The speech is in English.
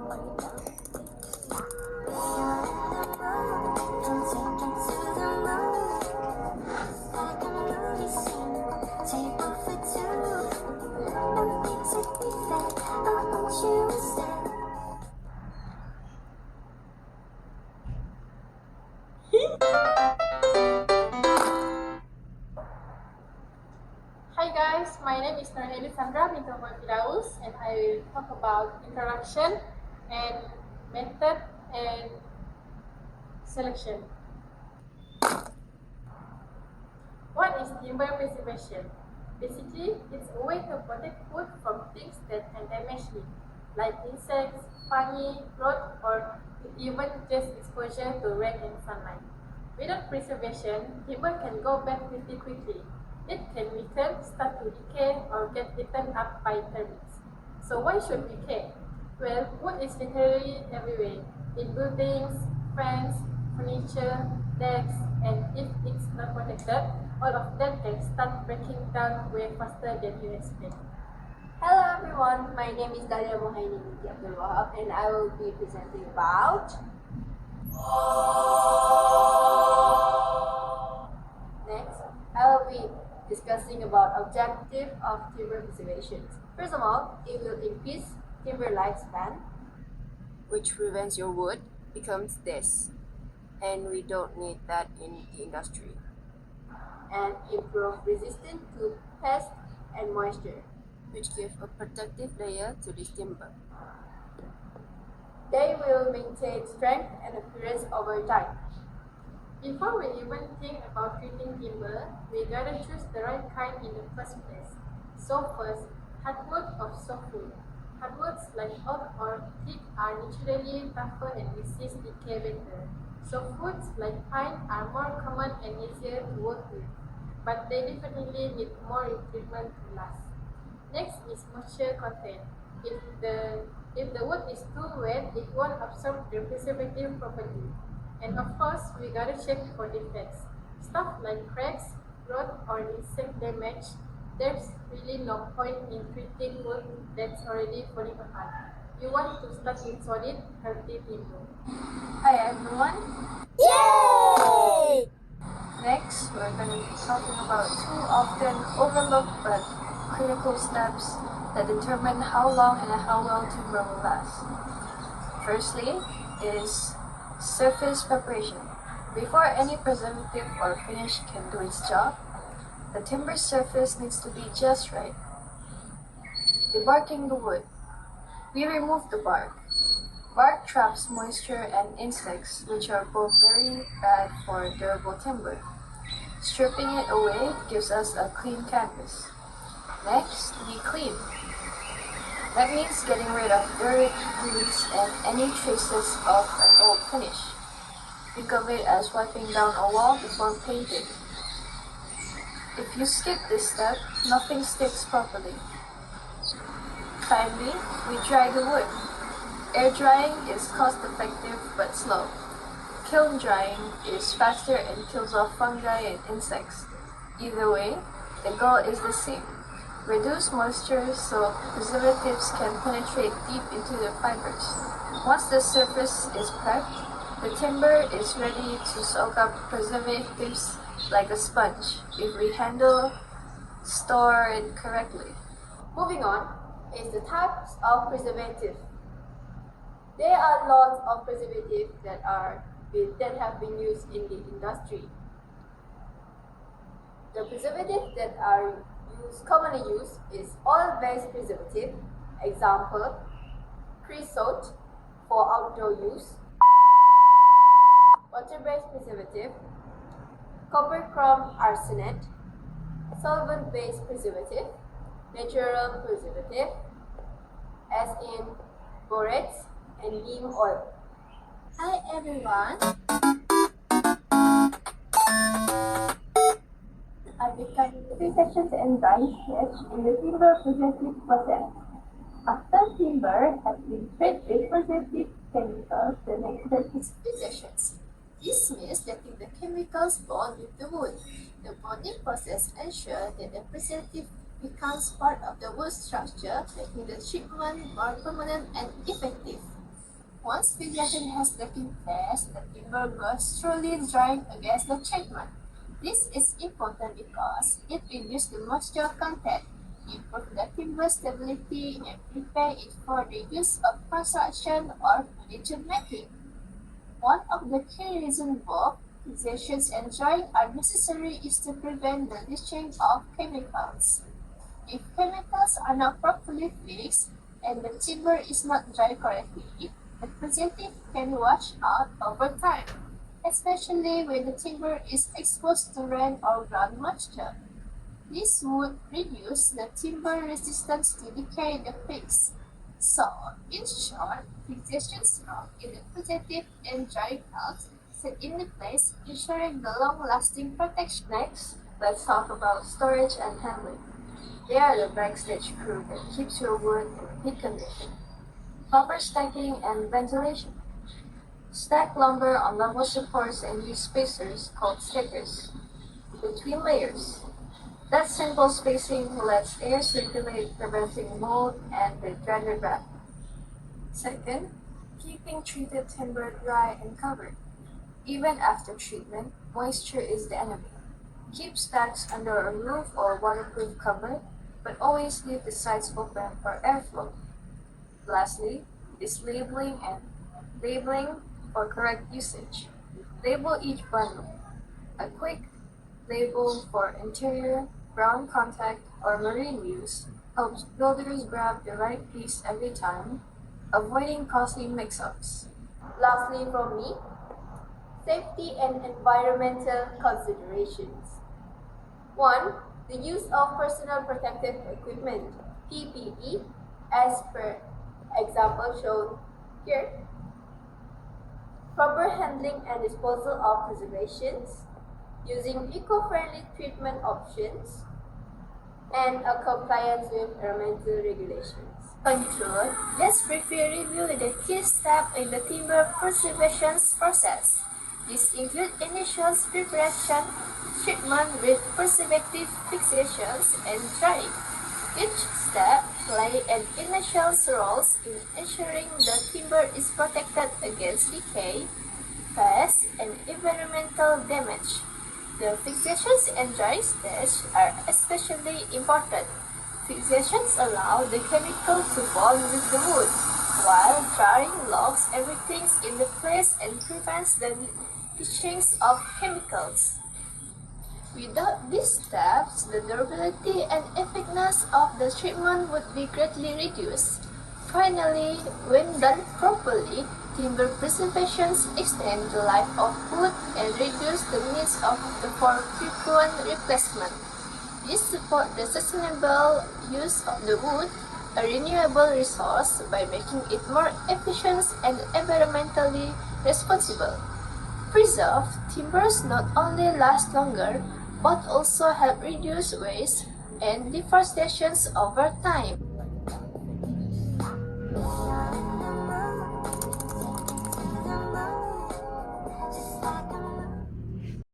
Hi guys, my name is Sandra Fidaus, and I will talk about introduction and method and selection. What is timber preservation? Basically, it's a way to protect wood from things that can damage it, like insects, fungi, rot, or even just exposure to rain and sunlight. Without preservation, timber can go bad pretty quickly. It can weaken, start to decay, or get eaten up by termites. So why should we care? Well, wood is literally everywhere, in buildings, fence, furniture, decks, and if it's not protected, all of them can start breaking down way faster than you expect. Hello everyone, my name is Dalia Mohaini binti Abdul Wahab, and I will be presenting about Next, I will be discussing about objective of timber preservation. First of all, it will increase timber lifespan, which prevents your wood becomes this, and we don't need that in the industry. and improve resistance to pests and moisture. Which give a protective layer to this timber. They will maintain strength and appearance over time. Before we even think about treating timber, we gotta choose the right kind in the first place. So first, hardwood or softwood. Hardwoods like oak or teak are naturally tougher and resist decay better. Softwoods like pine are more common and easier to work with, but they definitely need more treatment to last. Next is moisture content. If the wood is too wet, it won't absorb the preservative properly. And of course, we gotta check for defects. Stuff like cracks, rot, or insect damage, there's really no point in treating wood that's already falling apart. You want to start with solid, healthy timber. Hi everyone! Yay! Next, we're going to be talking about two often overlooked but critical steps that determine how long and how well timber will last. Firstly is surface preparation. Before any preservative or finish can do its job, the timber surface needs to be just right. Debarking the wood. We remove the bark. Bark traps moisture and insects, which are both very bad for durable timber. Stripping it away gives us a clean canvas. Next, we clean. That means getting rid of dirt, grease, and any traces of an old finish. Think of it as wiping down a wall before painting. If you skip this step, nothing sticks properly. Finally, we dry the wood. Air drying is cost-effective but slow. Kiln drying is faster and kills off fungi and insects. Either way, the goal is the same. Reduce moisture so preservatives can penetrate deep into the fibers. Once the surface is prepped, the timber is ready to soak up preservatives like a sponge if we store it correctly. Moving on is the types of preservative. There are lots of preservatives that have been used in the industry. The preservatives that are commonly used is oil-based preservative, example, creosote for outdoor use, water-based preservative, copper chrome arsenate, solvent-based preservative, natural preservative, as in borax and neem oil. Hi everyone! I began 3 sections and dry sketch in the timber preservative process. After timber has been treated with preservative chemicals, the next step is 3 sections. This means letting the chemicals bond with the wood. The bonding process ensures that the preservative becomes part of the wood structure, making the treatment more permanent and effective. Once vegetation has taken place, the timber goes thoroughly drying against the treatment. This is important because it reduces the moisture content, improves the timber stability, and prepares it for the use of construction or furniture making. One of the key reasons both fixations and drying are necessary is to prevent the leaching of chemicals. If chemicals are not properly fixed and the timber is not dried correctly, the preservative can wash out over time, especially when the timber is exposed to rain or ground moisture. This would reduce the timber resistance to decay in the fix. So, in short, fixations from in the preservative and drying out set in place, ensuring the long-lasting protection. Next, let's talk about storage and handling. They are the backstage crew that keeps your wood in heat condition. Proper stacking and ventilation. Stack lumber on level supports and use spacers called stickers between layers. That simple spacing lets air circulate, preventing mold and the dreaded rot. Second, keeping treated timber dry and covered. Even after treatment, moisture is the enemy. Keep stacks under a roof or waterproof cover, but always leave the sides open for airflow. Lastly, is labeling for correct usage. Label each bundle. A quick label for interior, ground contact, or marine use helps builders grab the right piece every time, avoiding costly mix-ups. Lastly, from me, safety and environmental considerations. 1. The use of personal protective equipment, PPE, as per example shown here. Proper handling and disposal of preservations, using eco-friendly treatment options, and a compliance with environmental regulations. Conclude, let's briefly review the key steps in the timber preservation process. These include initial preparation, treatment with preservative fixations, and drying. Each step plays an initial role in ensuring the timber is protected against decay, pests, and environmental damage. The fixations and drying stage are especially important. Fixations allow the chemical to bond with the wood, while drying locks everything in the place and prevents the leaching of chemicals. Without these steps, the durability and effectiveness of the treatment would be greatly reduced. Finally, when done properly, timber preservations extend the life of wood and reduce the needs for frequent replacement. This supports the sustainable use of the wood, a renewable resource, by making it more efficient and environmentally responsible. Preserved timbers not only last longer, but also help reduce waste and deforestation over time.